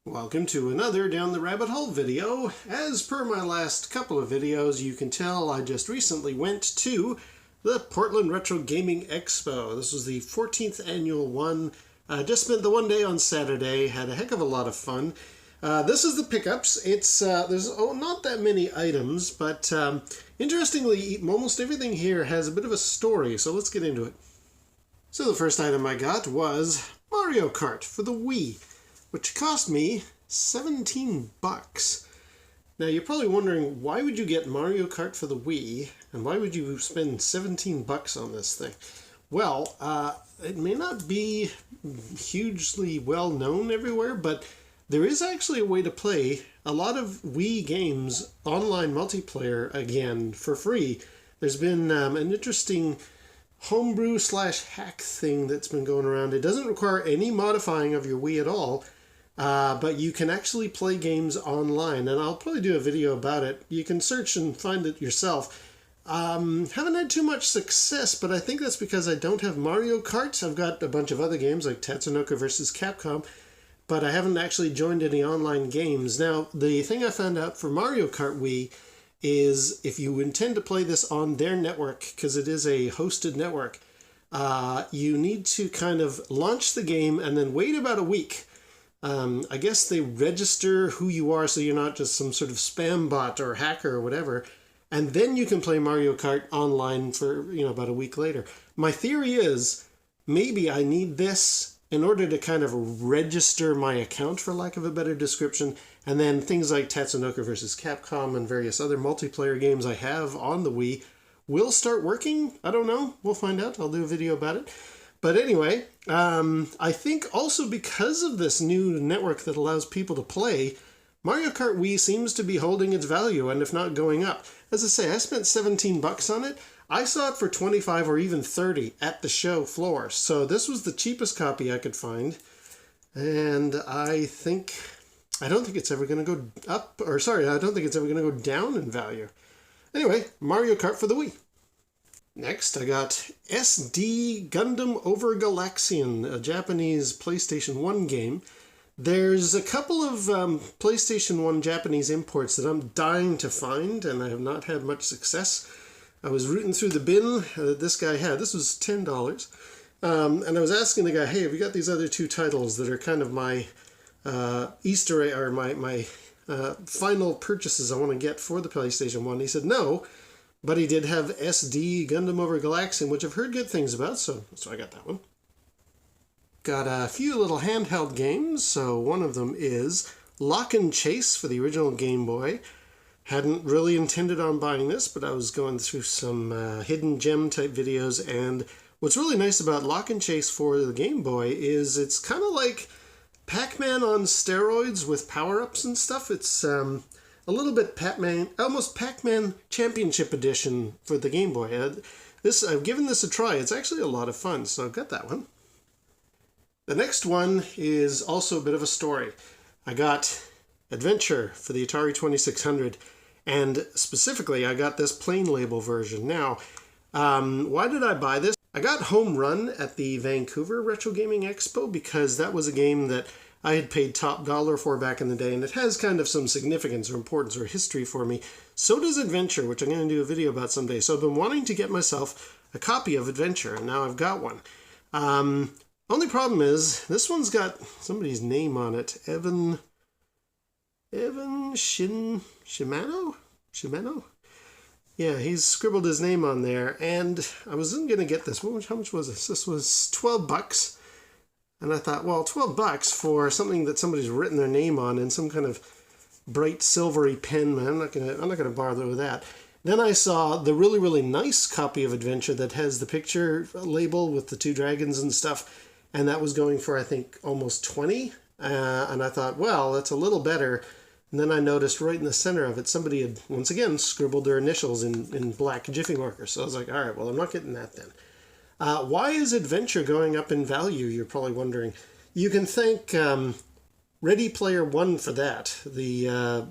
Welcome to another Down the Rabbit Hole video. As per my last couple of videos, you can tell I just recently went to the Portland Retro Gaming Expo. This was the 14th annual one. Just spent the one day on Saturday, had a heck of a lot of fun. This is the pickups. It's there's not that many items, but interestingly, almost everything here has a bit of a story, so let's get into it. So the first item I got was Mario Kart for the Wii, which cost me 17 bucks. Now you're probably wondering, why would you get Mario Kart for the Wii, and why would you spend 17 bucks on this thing? Well, it may not be hugely well known everywhere, but there is actually a way to play a lot of Wii games online multiplayer again for free. There's been an interesting homebrew / hack thing that's been going around. It doesn't require any modifying of your Wii at all, but you can actually play games online, and I'll probably do a video about it. You can search and find it yourself. Haven't had too much success, but I think that's because I don't have Mario Kart. I've got a bunch of other games like Tatsunoko vs. Capcom, but I haven't actually joined any online games. Now, the thing I found out for Mario Kart Wii is if you intend to play this on their network, because it is a hosted network, you need to kind of launch the game and then wait about a week. I guess they register who you are so you're not just some sort of spam bot or hacker or whatever, and then you can play Mario Kart online for, about a week later. My theory is maybe I need this in order to kind of register my account, for lack of a better description, and then things like Tatsunoko vs. Capcom and various other multiplayer games I have on the Wii will start working. I don't know. We'll find out. I'll do a video about it. But anyway, I think also because of this new network that allows people to play, Mario Kart Wii seems to be holding its value, and if not going up. As I say, I spent 17 bucks on it. I saw it for 25 or even 30 at the show floor. So this was the cheapest copy I could find. And I don't think it's ever going to go up, I don't think it's ever going to go down in value. Anyway, Mario Kart for the Wii. Next, I got SD Gundam Over Galaxian, a Japanese PlayStation 1 game. There's a couple of PlayStation 1 Japanese imports that I'm dying to find, and I have not had much success. I was rooting through the bin that this guy had. This was $10. And I was asking the guy, hey, have you got these other two titles that are kind of my Easter egg, or my final purchases I want to get for the PlayStation 1? He said no, but he did have SD Gundam Over Galaxian, which I've heard good things about, so I got that one. Got a few little handheld games. So one of them is Lock and Chase for the original Game Boy. Hadn't really intended on buying this, but I was going through some hidden gem type videos, and what's really nice about Lock and Chase for the Game Boy is it's kind of like Pac-Man on steroids with power-ups and stuff. It's a little bit Pac-Man, almost Pac-Man Championship Edition for the Game Boy. I've given this a try. It's actually a lot of fun, so I've got that one. The next one is also a bit of a story. I got Adventure for the Atari 2600, and specifically I got this plain label version. Now, why did I buy this? I got Home Run at the Vancouver Retro Gaming Expo because that was a game that I had paid top dollar for back in the day, and it has kind of some significance or importance or history for me. So does Adventure, which I'm going to do a video about someday. So I've been wanting to get myself a copy of Adventure, and now I've got one. Only problem is, this one's got somebody's name on it. Evan Shimano? Yeah, he's scribbled his name on there, and I wasn't going to get this. How much was this? This was 12 bucks. And I thought, well, 12 bucks for something that somebody's written their name on in some kind of bright silvery pen, man. I'm not gonna bother with that. Then I saw the really, really nice copy of Adventure that has the picture label with the two dragons and stuff, and that was going for, I think, almost 20. And I thought, well, that's a little better. And then I noticed right in the center of it, somebody had, once again, scribbled their initials in black Jiffy marker. So I was like, all right, well, I'm not getting that then. Why is Adventure going up in value, you're probably wondering. You can thank Ready Player One for that. The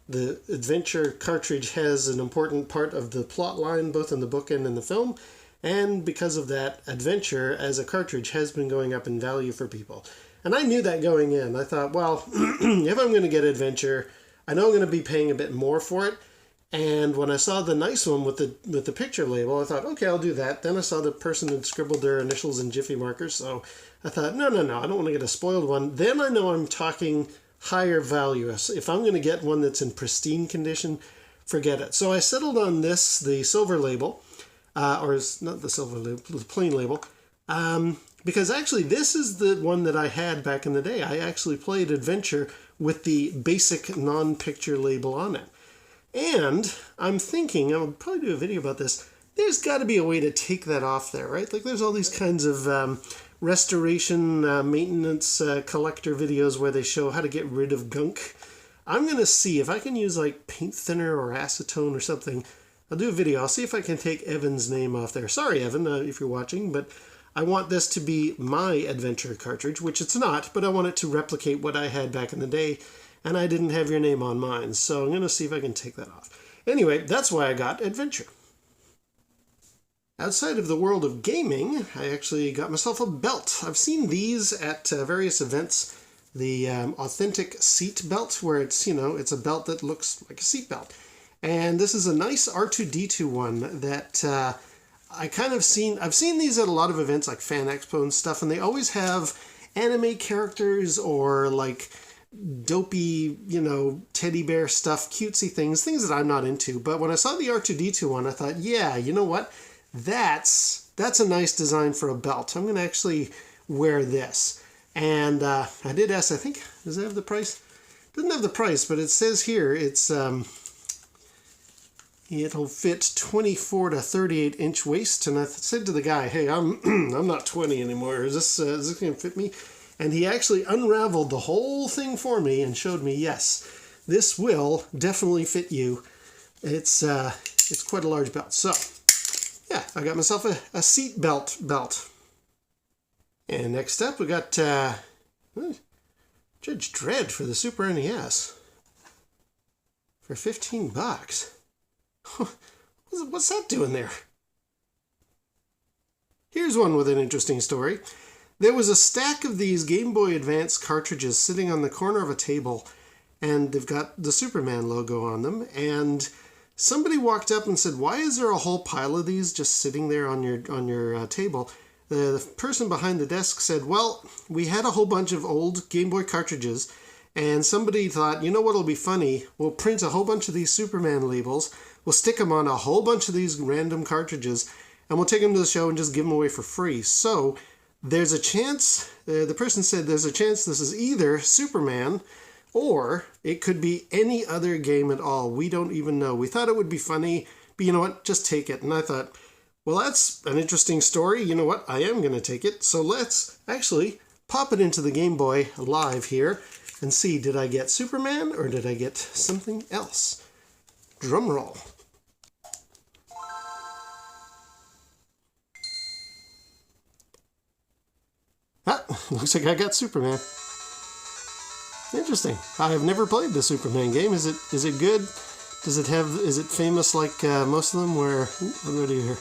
Adventure cartridge has an important part of the plot line, both in the book and in the film, and because of that, Adventure as a cartridge has been going up in value for people. And I knew that going in. I thought, well, if I'm going to get Adventure, I know I'm going to be paying a bit more for it. And when I saw the nice one with the picture label, I thought, okay, I'll do that. Then I saw the person had scribbled their initials in Jiffy markers, so I thought, no, I don't want to get a spoiled one. Then I know I'm talking higher value. If I'm going to get one that's in pristine condition, forget it. So I settled on this, the silver label, or it's not the silver label, the plain label, because actually this is the one that I had back in the day. I actually played Adventure with the basic non-picture label on it. And I'm thinking, I'll probably do a video about this, there's got to be a way to take that off there, right? Like there's all these kinds of restoration, maintenance, collector videos where they show how to get rid of gunk. I'm going to see if I can use like paint thinner or acetone or something. I'll do a video. I'll see if I can take Evan's name off there. Sorry, Evan, if you're watching, but I want this to be my Adventure cartridge, which it's not, but I want it to replicate what I had back in the day, and I didn't have your name on mine, so I'm going to see if I can take that off. Anyway, that's why I got Adventure. Outside of the world of gaming, I actually got myself a belt. I've seen these at various events. The authentic seat belt, where it's, it's a belt that looks like a seat belt. And this is a nice R2-D2 one that I've seen these at a lot of events like Fan Expo and stuff, and they always have anime characters or like dopey, teddy bear stuff, cutesy things that I'm not into. But when I saw the R2-D2 one, I thought, yeah, you know what? That's a nice design for a belt. I'm going to actually wear this. And I did ask, I think, does it have the price? It doesn't have the price, but it says here it's it'll fit 24 to 38 inch waist. And I said to the guy, hey, I'm I'm not 20 anymore. Is this going to fit me? And he actually unraveled the whole thing for me and showed me, yes, this will definitely fit you. It's quite a large belt. So, yeah, I got myself a seat belt. And next up, we got Judge Dredd for the Super NES for $15. What's that doing there? Here's one with an interesting story. There was a stack of these Game Boy Advance cartridges sitting on the corner of a table, and they've got the Superman logo on them, and somebody walked up and said, why is there a whole pile of these just sitting there on your table? The person behind the desk said, well, we had a whole bunch of old Game Boy cartridges, and somebody thought, you know what'll be funny? We'll print a whole bunch of these Superman labels, we'll stick them on a whole bunch of these random cartridges, and we'll take them to the show and just give them away for free. So there's a chance, the person said there's a chance this is either Superman or it could be any other game at all. We don't even know. We thought it would be funny, but you know what? Just take it. And I thought, well, that's an interesting story. You know what? I am going to take it. So let's actually pop it into the Game Boy Live here and see, did I get Superman or did I get something else? Drum roll. Ah, looks like I got Superman. Interesting. I have never played the Superman game. Is it good? Is it famous like most of them where, what do I do here?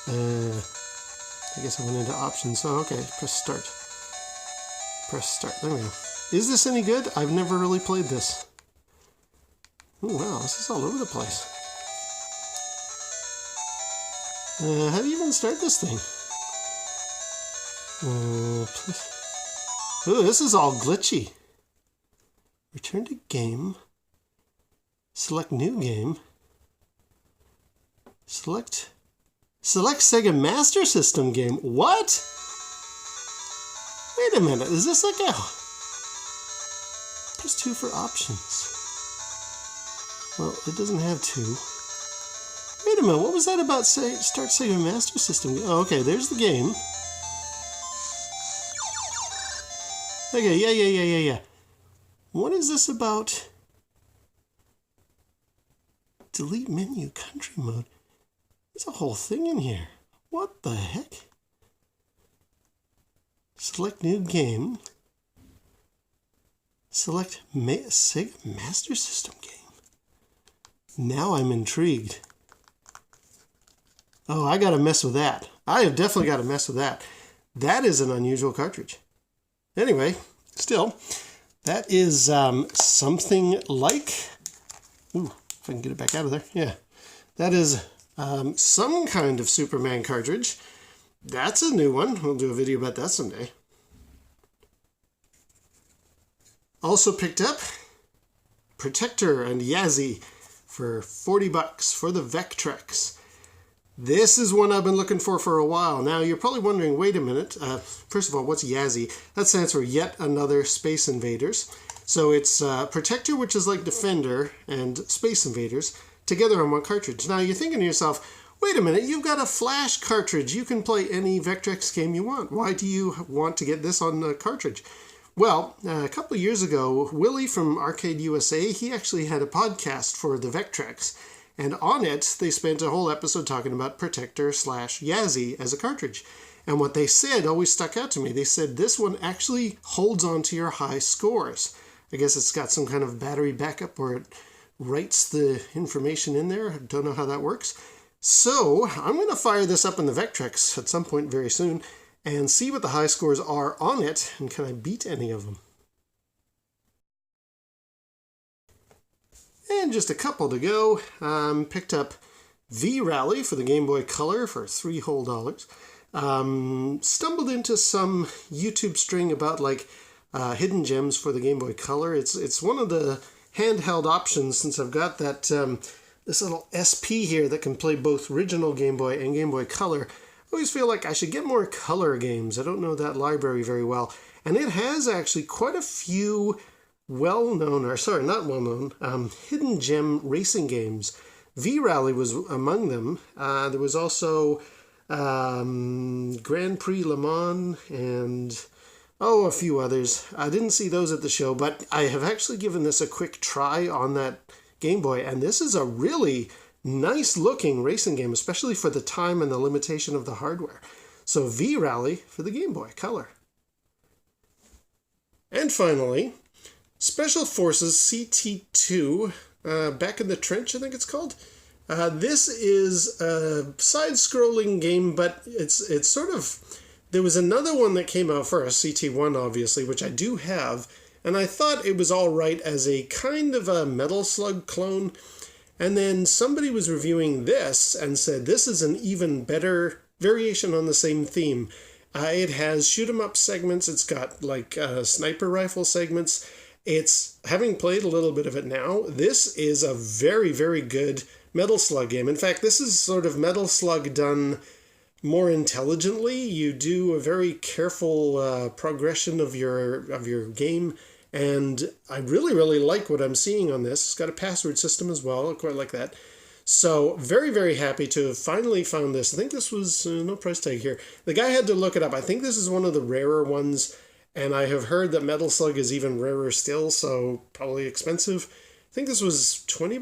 I guess I went into options. Oh, okay. Press start. Press start. There we go. Is this any good? I've never really played this. Oh, wow. This is all over the place. How do you even start this thing? Oh, this is all glitchy. Return to game. Select new game. Select Sega Master System game. What? Wait a minute. Is this like a... Press 2 for options. Well, it doesn't have 2. Wait a minute. What was that about start Sega Master System? Oh, okay. There's the game. Okay, yeah. What is this about? Delete menu, country mode. There's a whole thing in here. What the heck? Select new game. Select Sega Master System game. Now I'm intrigued. Oh, I gotta mess with that. I have definitely got to mess with that. That is an unusual cartridge. Anyway, still, that is something like... Ooh, if I can get it back out of there. Yeah. That is some kind of Superman cartridge. That's a new one. We'll do a video about that someday. Also picked up Protector and Yazzie for $40 for the Vectrex. This is one I've been looking for a while. Now, you're probably wondering, wait a minute. First of all, what's Yazzie? That stands for Yet Another Space Invaders. So it's Protector, which is like Defender, and Space Invaders together on one cartridge. Now, you're thinking to yourself, wait a minute, you've got a Flash cartridge. You can play any Vectrex game you want. Why do you want to get this on a cartridge? Well, a couple of years ago, Willie from Arcade USA, he actually had a podcast for the Vectrex. And on it, they spent a whole episode talking about Protector/Yazzie as a cartridge. And what they said always stuck out to me. They said this one actually holds on to your high scores. I guess it's got some kind of battery backup where it writes the information in there. I don't know how that works. So I'm going to fire this up in the Vectrex at some point very soon and see what the high scores are on it, and can I beat any of them. And just a couple to go. Picked up V-Rally for the Game Boy Color for $3 whole. Stumbled into some YouTube string about like hidden gems for the Game Boy Color. It's one of the handheld options, since I've got that this little SP here that can play both original Game Boy and Game Boy Color. I always feel like I should get more color games. I don't know that library very well. And it has actually quite a few well-known, or sorry, not well-known, hidden gem racing games. V-Rally was among them. There was also Grand Prix Le Mans and, a few others. I didn't see those at the show, but I have actually given this a quick try on that Game Boy, and this is a really nice-looking racing game, especially for the time and the limitation of the hardware. So V-Rally for the Game Boy Color. And finally, Special Forces CT2, Back in the Trench, I think it's called. This is a side-scrolling game, but it's sort of... There was another one that came out first, CT1 obviously, which I do have, and I thought it was all right as a kind of a Metal Slug clone. And then somebody was reviewing this and said this is an even better variation on the same theme. It has shoot-'em-up segments. It's got like sniper rifle segments. It's, having played a little bit of it now, this is a very, very good Metal Slug game. In fact, this is sort of Metal Slug done more intelligently. You do a very careful progression of your game, and I really, really like what I'm seeing on this. It's got a password system as well. I quite like that. So very, very happy to have finally found this. I think this was, no price tag here. The guy had to look it up. I think this is one of the rarer ones, and I have heard that Metal Slug is even rarer still, so probably expensive. I think this was $20,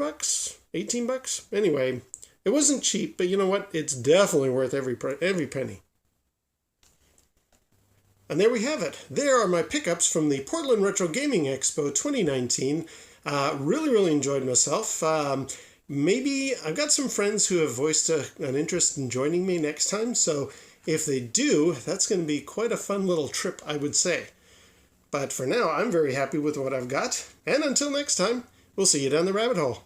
$18. Anyway, it wasn't cheap, but you know what? It's definitely worth every penny. And there we have it. There are my pickups from the Portland Retro Gaming Expo 2019. Really, really enjoyed myself. Maybe I've got some friends who have voiced an interest in joining me next time, so if they do, that's going to be quite a fun little trip, I would say. But for now, I'm very happy with what I've got, and until next time, we'll see you down the rabbit hole.